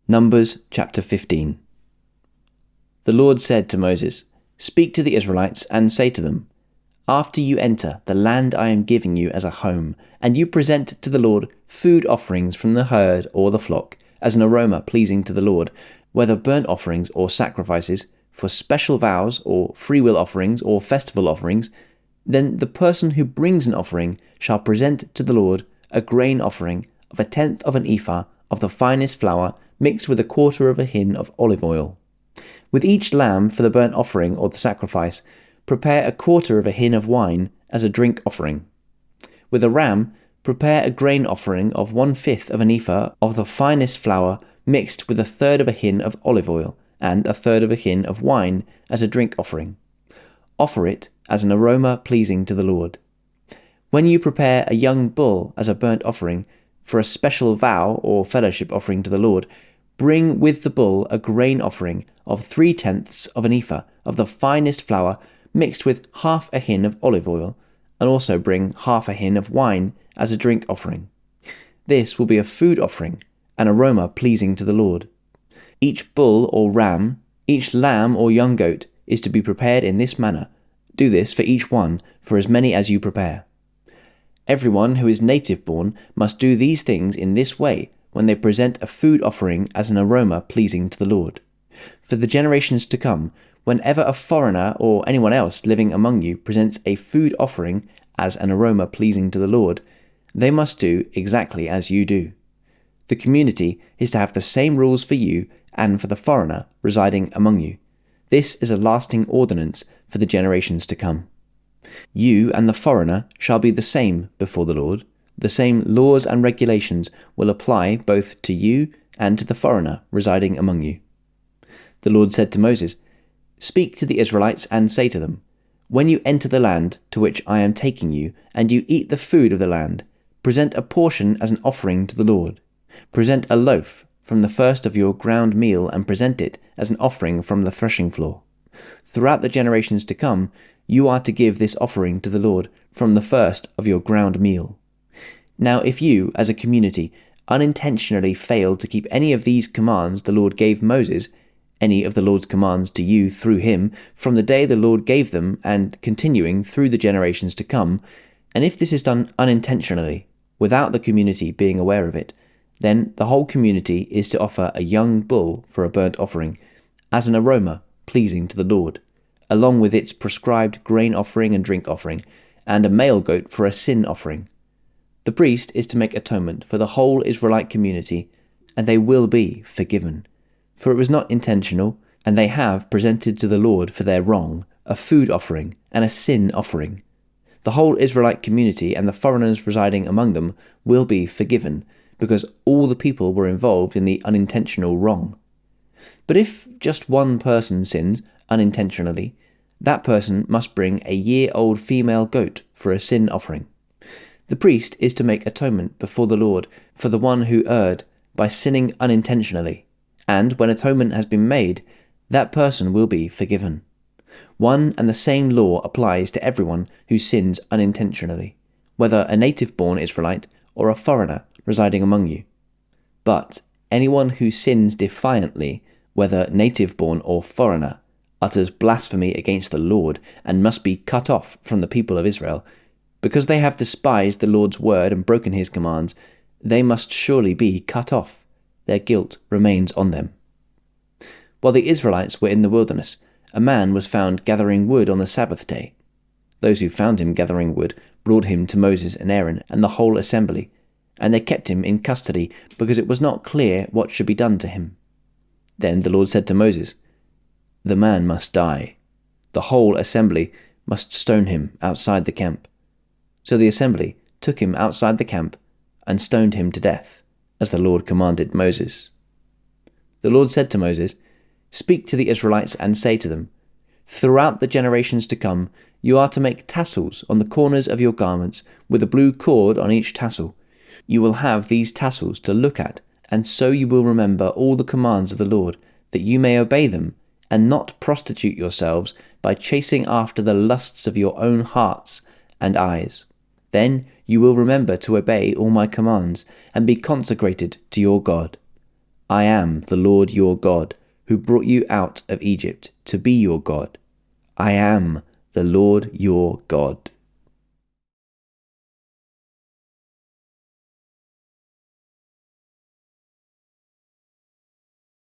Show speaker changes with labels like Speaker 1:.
Speaker 1: Numbers chapter 15. The Lord said to Moses, "Speak to the Israelites and say to them, after you enter the land I am giving you as a home, and you present to the Lord food offerings from the herd or the flock, as an aroma pleasing to the Lord, whether burnt offerings or sacrifices, for special vows or freewill offerings or festival offerings, then the person who brings an offering shall present to the Lord a grain offering of 1/10 of an ephah of the finest flour, mixed with 1/4 of a hin of olive oil. With each lamb for the burnt offering or the sacrifice, prepare 1/4 of a hin of wine as a drink offering. With a ram, prepare a grain offering of 1/5 of an ephah of the finest flour, mixed with 1/3 of a hin of olive oil, and 1/3 of a hin of wine as a drink offering. Offer it as an aroma pleasing to the Lord. When you prepare a young bull as a burnt offering, for a special vow or fellowship offering to the Lord, bring with the bull a grain offering of 3/10 of an ephah of the finest flour, mixed with 1/2 a hin of olive oil, and also bring 1/2 a hin of wine as a drink offering. This will be a food offering, an aroma pleasing to the Lord. Each bull or ram, each lamb or young goat is to be prepared in this manner. Do this for each one, for as many as you prepare. Everyone who is native born must do these things in this way when they present a food offering as an aroma pleasing to the Lord. For the generations to come, whenever a foreigner or anyone else living among you presents a food offering as an aroma pleasing to the Lord, they must do exactly as you do. The community is to have the same rules for you and for the foreigner residing among you. This is a lasting ordinance for the generations to come. You and the foreigner shall be the same before the Lord. The same laws and regulations will apply both to you and to the foreigner residing among you." The Lord said to Moses, "Speak to the Israelites and say to them, when you enter the land to which I am taking you, and you eat the food of the land, present a portion as an offering to the Lord. Present a loaf from the first of your ground meal and present it as an offering from the threshing floor. Throughout the generations to come, you are to give this offering to the Lord from the first of your ground meal. Now if you, as a community, unintentionally fail to keep any of these commands the Lord gave Moses, any of the Lord's commands to you through him, from the day the Lord gave them and continuing through the generations to come, and if this is done unintentionally, without the community being aware of it, then the whole community is to offer a young bull for a burnt offering, as an aroma pleasing to the Lord, along with its prescribed grain offering and drink offering, and a male goat for a sin offering. The priest is to make atonement for the whole Israelite community, and they will be forgiven. For it was not intentional, and they have presented to the Lord for their wrong a food offering and a sin offering. The whole Israelite community and the foreigners residing among them will be forgiven, because all the people were involved in the unintentional wrong. But if just one person sins unintentionally, that person must bring a year-old female goat for a sin offering. The priest is to make atonement before the Lord for the one who erred by sinning unintentionally, and when atonement has been made, that person will be forgiven. One and the same law applies to everyone who sins unintentionally, whether a native-born Israelite or a foreigner residing among you. But anyone who sins defiantly, whether native-born or foreigner, utters blasphemy against the Lord and must be cut off from the people of Israel. Because they have despised the Lord's word and broken his commands, they must surely be cut off. Their guilt remains on them. While the Israelites were in the wilderness, a man was found gathering wood on the Sabbath day. Those who found him gathering wood brought him to Moses and Aaron and the whole assembly, and they kept him in custody because it was not clear what should be done to him. Then the Lord said to Moses, "The man must die. The whole assembly must stone him outside the camp." So the assembly took him outside the camp and stoned him to death, as the Lord commanded Moses. The Lord said to Moses, "Speak to the Israelites and say to them, throughout the generations to come, you are to make tassels on the corners of your garments with a blue cord on each tassel. You will have these tassels to look at, and so you will remember all the commands of the Lord, that you may obey them, and not prostitute yourselves by chasing after the lusts of your own hearts and eyes. Then you will remember to obey all my commands, and be consecrated to your God. I am the Lord your God, who brought you out of Egypt to be your God. I am the Lord your God.